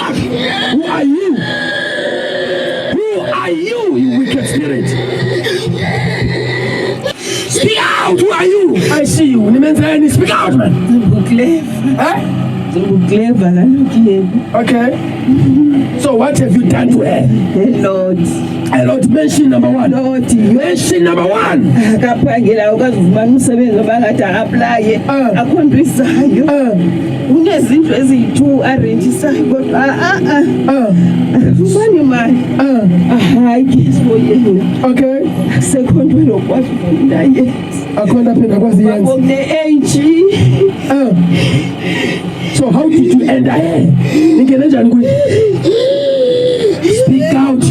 out. Who are you? Who are you, you wicked spirit? Speak out. Who are you? I see you. Speak out, man. Okay. So what have you done to her? Lord. Lord, mention number one. Lord. Mention number one. Unezinto eziyi-2 arrangisayo kodwa fani mani hayi ke siboyena okay akusekho nto lokwazi ukufunda yenza akhona phela kwazi yenza ne-age so how did you end her? Ningene njani kuye? Speak out.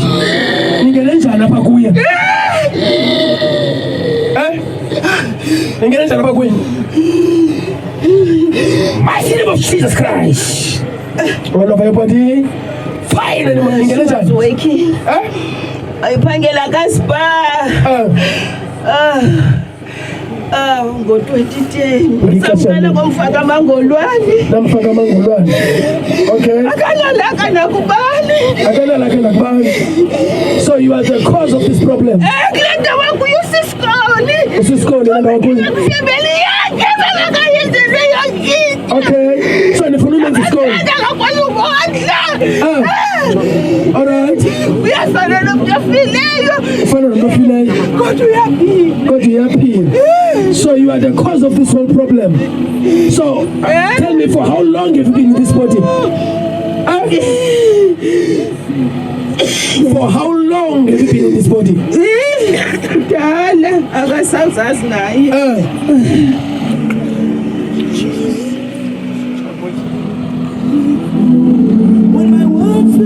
Ningene njani apha kuye? Ningene njani apha kuye? Mighty name of Jesus Christ. All over your body. Fire in the morning. Ayipangela kaspa. Ngo-2010 samqala komfaka amangolwane. Namfaka amangolwane. Okay. Akalalaka nakubani. Akalalaka nakubani. So you are the cause of this problem. Kule ndawo kuyo sisikole. Usisikole ndawo kuyo. Family yakhe bakayenze yonke. Okay. So nifuna umenza isikole. Akakwazi ukondla. All right. Uyafana nomuntu ofileyo. Ufana nomuntu ofileyo. Kodwa uyaphila. Kodwa uyaphila. So you are the cause of this whole problem. So tell me, for how long have you been in this body? For how long have you been in this body? When my words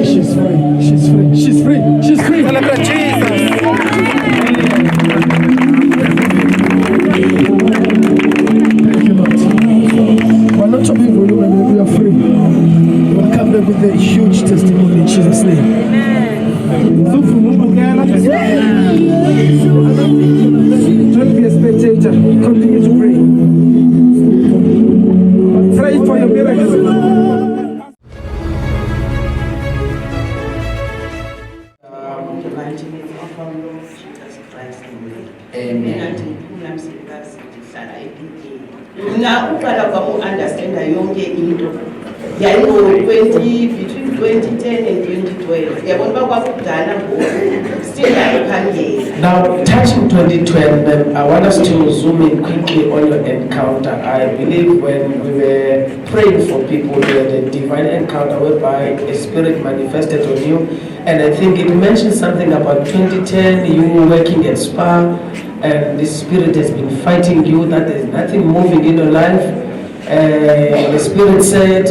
She's free. She's free. She's free. She's free. Celebrate Jesus. Thank you, Lord. We're not talking for you, we are free. We'll come back with a huge testimony in Jesus' name. Don't be a spectator. Continue to pray. Pray for your miracle. Now, uqala kwamu-understanda yonke into between 2010 and 2012 yabona uba kwakudala ngoku still ayiphangeli. Now, touching 2012, I want us to zoom in quickly on your encounter. I believe when we were praying for people, we had a divine encounter whereby a spirit manifested on you. And I think it mentioned something about 2010, you were working at Spa, and the spirit has been fighting you, that there's nothing moving in your life. The spirit said,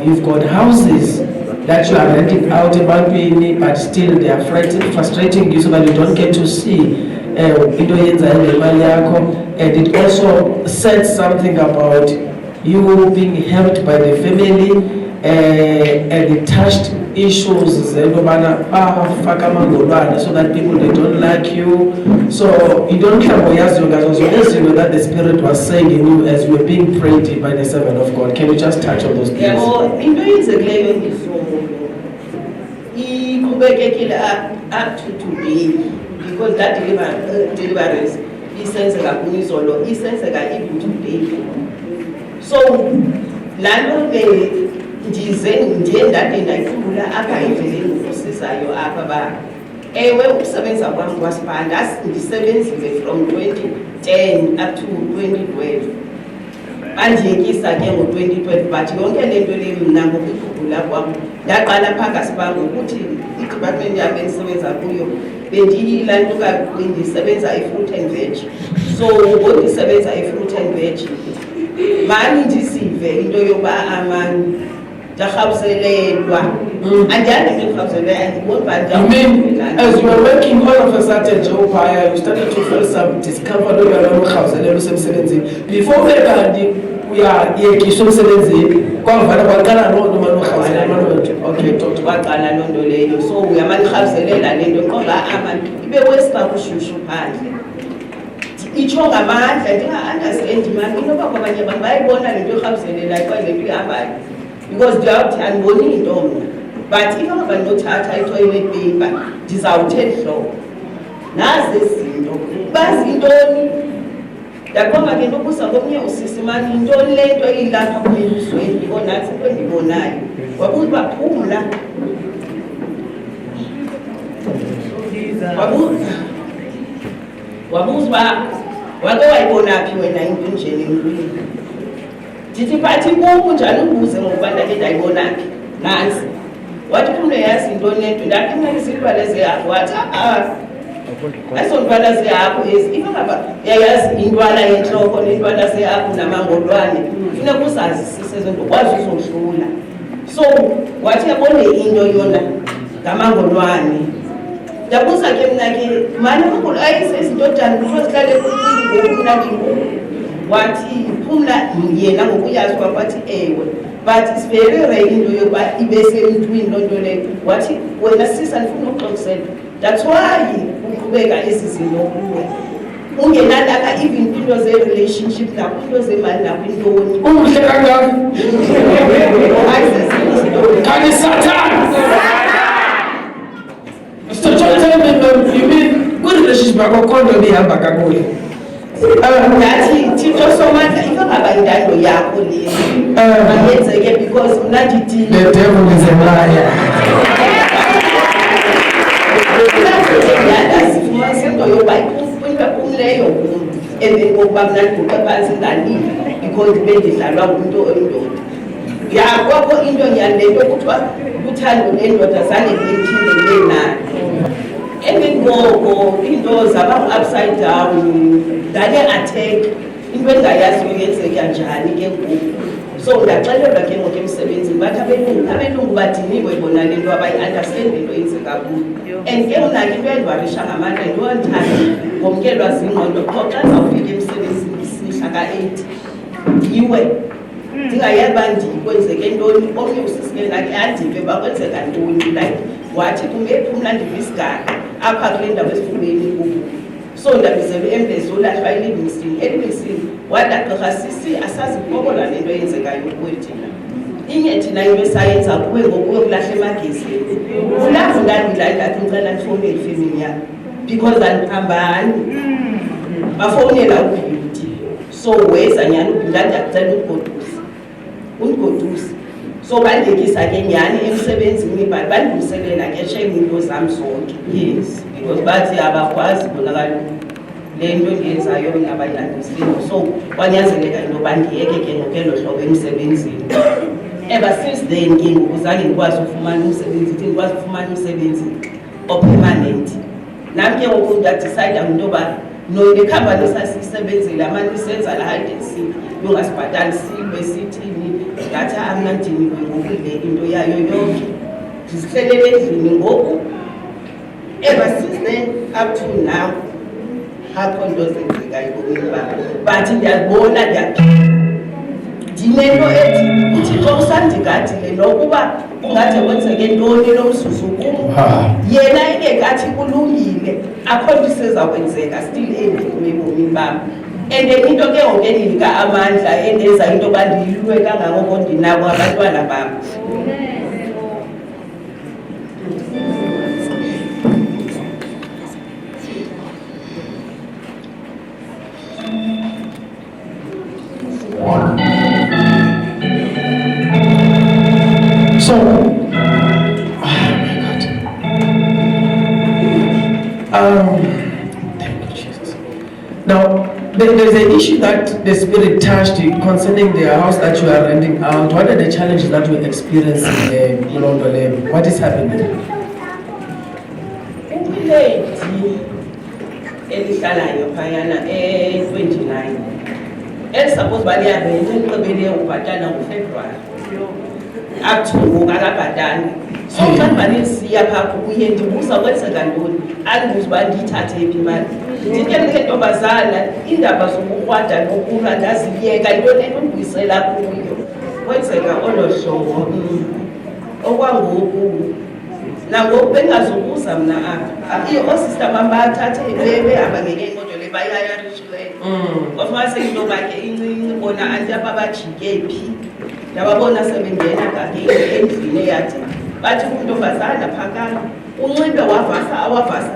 you've got houses that you are renting out about, but still they are frustrating you so that you don't get to see. And it also said something about you being helped by the family and it touched issues so that people, they don't like you. So you don't care what you guys, you know that the spirit was saying in you as you were being prayed by the servant of God. Can you just touch on those things? Yeah, well, into izekileyo up to today, because that deliverance isenzeka kunizolo, isenzeka even today. So lalo ndize ndiyendade ndayifunda apha endleleni usizayo apha ba ewe ukusebenza kwami kwaSipanda ndisebenzile from 2010 up to 2012 bandiyekisa ke ngo-2012 but yonke le nto le mna ngokukhumbula kwam ndaqala phaa kaSipanda ukuthi i-department yam endisebenza kuyo bendiyila nto bendisebenza i-fruit and veg. So ngokundisebenza i-fruit and veg mani ndisive into yokuba amani ndarhawuzelelwa andiyandi ndirhawuzelelwa andiboni uba as you were working all of a sudden Joe Paya, you started to feel some discomfort when you were urhawuzelelwa usemsebenzini before kanti uyayekiswa emsebenzini kwavana kwaqala loo nto mani urhawuzelelwa. Okay, kwaqala loo nto leyo. So uyamani rhawuzelela le nto qonga amani ibe wesika kushushu phandle itsho ngamandla ndinga-understand mani inoba kwabanye abantu bayayibona le nto irhambiselelayo kwaye le nto ihambayo because ndiyawuthi andiboni into mna but if angaba ndinothatha i-toilet paper ndizawuthe hlobo nazi izinto bazi intoni ndaqonga ke ntokusa komnye usisi mani yintoni le nto ilapha kumelusweni ndibonantsi into endibonayo wabuza uba phumla wabuza uba wake wayibona phi wena into njeni emntwini ndithi phathi kuku njani ubuze ngokuba ndake ndayibona phi nantsi wathi phumle yazi intoni le nto ndakhe mna izilwane zehagu wathi ayizontwana zehagu ezi ifangaba yayazi intwana yentloko nentwana zehagu namangolwane funeka uzazisise zonto kwazi uzohlula so wathi yabone into yona ngamangolwane ndabuza ke mna ke mani amangolo ayisezinto njani kuthiwa zihlale ngoku mna ndingoku wathi phumla yena ngokuyazi kwathi ewe but it's very rare into yokuba ibe semntwini loo nto leyo wathi wena sisa ndifuna ukuxokisela that's why uqhubeka ezi zinto kuwe ungenalapha even kwinto ze-relationship nakwinto zemali nakwintoni umhle kangaka kanti Satan Mr. John, tell me, you mean kwi-relationship akukho nto ndihamba kakuhle ndathi thixo somandla ifangaba intando yakho le mayenzeke because mna ndithi the devil is a liar ndazifumanisa into yokuba into ephumleyo kum emveni kokuba mna ndiguqe phantsi nganini because bendidlalwa ngumntu oyindoda yakwakho into nyani le nto kuthiwa uthando nendoda zange bethindele nayo emveni koko iinto zaba ngu-upside down ndane-attack into endingayaziyo yenzeka njani ke ngoku so ndaxelelwa ke ngoku emsebenzini bathi abelungu badiniwe bona le nto abayi-understand into yenzeka kuyo and ke mna ke into endiwarisha ngamandla into endithanda ngomkelwa zingqondo qho xa ndizawufika emsebenzini isihla ka-8 ndiwe ndingayazi uba ndikwenzeke ntoni omnye usisike ndakhe andive uba kwenzeka ntoni like wathi kungephumla ndive isiganga apha kule ndawo esifubeni kuku so ndabizelwe embezolahlwa elivingston wadagqirha sisi asazi kubokola le nto yenzekayo kuwe thina inye thina into esayenza kuwe ngokuyokulahla emagezini kulapho ndandidlali ndathi ndicela ndifowunele ifemini yam because andiphambani bafowunela ubhildi so weza nyani ubhilda ndiyakucela undigodusa so bandekisa ke nyani emsebenzini but bandilungiselela ke shem into zam zonke yes because bathi abakwazi bona kaloku le nto ndiyenzayo ngabayilandisiyo so kwanyanzeleka into yoba ndiyeke ke ngokelo hlobo emsebenzini ever since then ke ngoku zange ndikwazi ufumana umsebenzi ithi ndikwazi ufumana umsebenzi opermanent nam ke ngoku ndadicayida into yoba nekhampani esasiyisebenzela amane isenza la hide and seek yongasibhatali silwe sithini ngathi mna ndiniwe ngoku le into yayo yonke ndizihlelele endlini ngoku ever since then up to now akho nto zenzekayo ebomini bam but ndiyazibona ndinento ethi uthixo usandigadile nokuba kungade kwenzeke ntoni nomzuzu kum yena engekathi kulungile akho nto isezawukwenzeka still endlini ebomini bam and into ke ngoku endinika amandla endenza into yoba ndiyilwe kangangoko ndinabo abantwana bam So, oh my God. Thank you, Jesus. Now, there's an issue that the Spirit touched concerning the house that you are renting out. What are the challenges that you experience in London? What is happening? elihlalayo phayana 29 suppose baliyarenta enqibele ubhatala ngoFebruary up to ngoku akabhatali so xa ndibalisiya phaa kuye ndibuza kwenzeka ntoni andibuza uba ndiyithathe phi imali ndike ndike ntombazana iindaba zokukrwada nokulwa ndaziyeka into endibuyisela kuyo kwenzeka olo hlobo okwangoku nangoku bengazukuza mna apha oosista bam bathathe behamba ngeke imoto le bayayarisha isibisweni ngoba seyinto bakhe incinci bona anti ababajike phi ndababona sebengena ngakhe endlini eyathi bathi kuntombazana phakala unxibe awavasa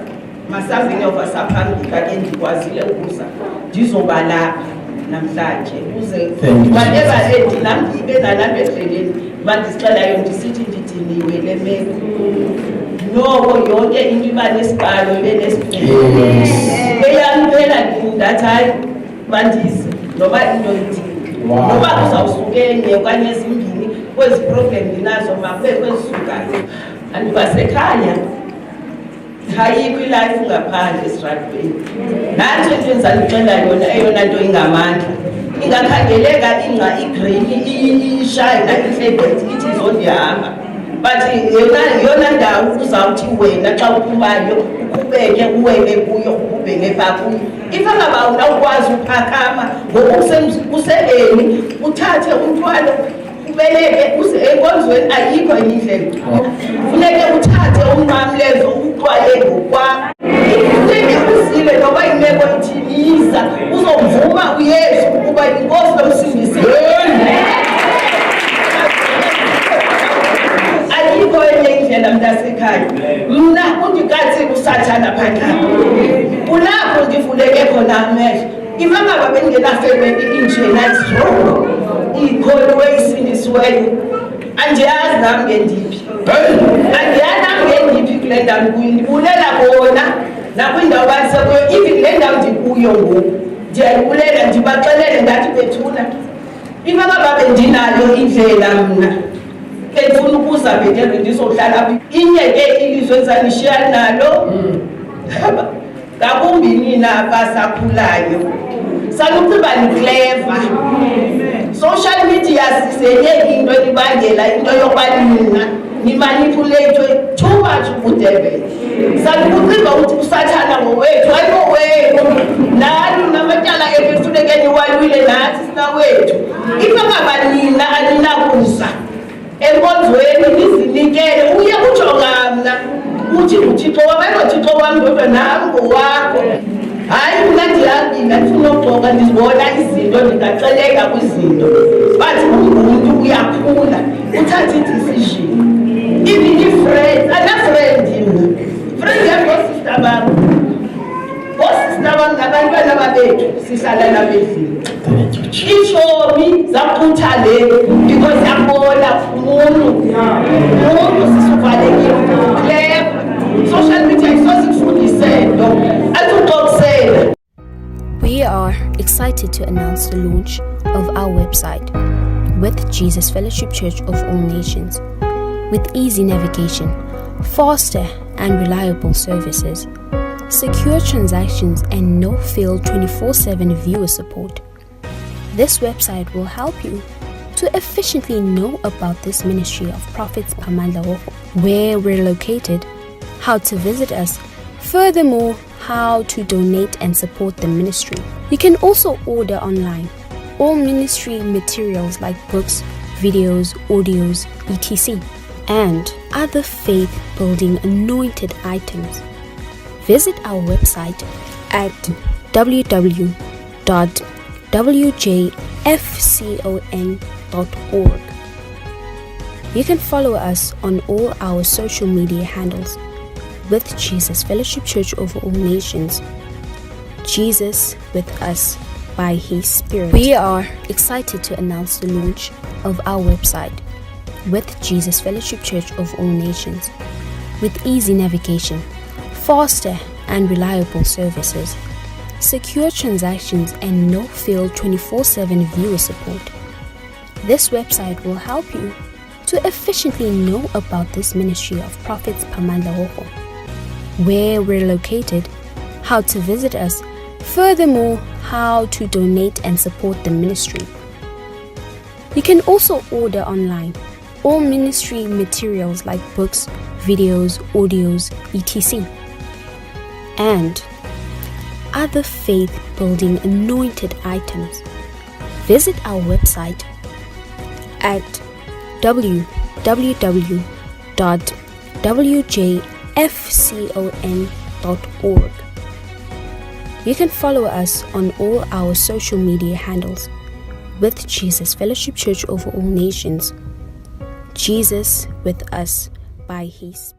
masambini awavasa phambili kake ndikwazile ukuza ndizoba lapha namhlanje ukuze whatever endinam ibe nalapha endleleni mandisixelayo ndisithi ndidiniwe le meko noko yonke into iba nesiqalo ibe nesiphelo eyampela ndathi hayi bandise noba into ithini noba kuzawusuke enye okanye ezimbini kwezi problem ndinazo makube kwezisukayo andibasekhaya ayikho ilife ngaphandle esiragweni nanto into endizanixela yona eyona nto ingamandla ingakhangeleka ingca igreen ishayina ihlebet ithi izondihamba but yona ndawo uzawuthi wena xa uphumayo uqhubeke uwele kuyo ubhele phaa kuyo ifangaba unawukwazi uphakama ngokuseleni uthathe umthwalo ubeleke enkonzweni ayikho enye indlela funeke uthathe umnqamlezo uxwaye ngokwakho funeke uzile noba imeko ithiniza uzomvuma uyesu ukuba inkosi lomsindisi ayikho enye indlela mntasekhaya mna undikathi usathana phakala kulapho ndivuleke khona amehlo ifangaba bengenafemeli injena strong ikholiwe isindisiweyo andiyazi nam ngendiphi andiyazi nam ngendiphi kule ndawo ndikuyo ndibulela bona nakwindawo basekuyo even le ndawo ndikuyo ngoku ndiyayibulela ndibaxelele ndathi bethuna ifangaba bendinayo indlela mna bendifuna ukuza bendele ndizohlala inye ke ilizwe enzanishiya nalo ngakumbi nina basakhulayo salukuba ni-clever social media sisenye into elibangela into yokuba nina nimanipulethwe too much ubudebe salukuciba ukuthi usathana ngowethu ayingowethu nani namatyala ethu efuneke niwalwile nathi sinawethu ifangaba nina aninakuza enkonzweni nizinikele uye kujonga mna uthi uthixo wam ayinothixo wam ndodwa nam ngowakho hayi mna ndihambile ndifuna uxoka ndizibona izinto ndingaxeleka kwizinto but ungumntu uyakhula uthathe idecision even ifriend anafriend mna friend yam ngoosista bam ngoosista bam ngabantwana babethu sihlala nabendlini iitshomi zaxutha le because yabona umuntu sisuvalekile clever social media isosifundise nto atuxokusela. We are excited to announce the launch of our website with Jesus Fellowship Church of All Nations. With easy navigation, faster and reliable services, secure transactions and no-fail 24/7 viewer support. This website will help you to efficiently know about this ministry of Prophet Siphamandla, where we're located, how to visit us, furthermore, how to donate and support the ministry. You can also order online all ministry materials like books, videos, audios, etc. and other faith-building anointed items. Visit our website at www.wjfcon.org. You can follow us on all our social media handles with Jesus Fellowship Church of All Nations. Jesus with us by His Spirit. We are excited to announce the launch of our website with Jesus Fellowship Church of All Nations. With easy navigation, faster and reliable services, secure transactions and no-fail 24/7 viewer support. This website will help you to efficiently know about this ministry of Prophet Siphamandla, where we're located, how to visit us, furthermore, how to donate and support the ministry. You can also order online all ministry materials like books, videos, audios, etc. and other faith-building anointed items. Visit our website at www.wjfcon.org. You can follow us on all our social media handles with Jesus Fellowship Church over all nations. Jesus with us by His Spirit.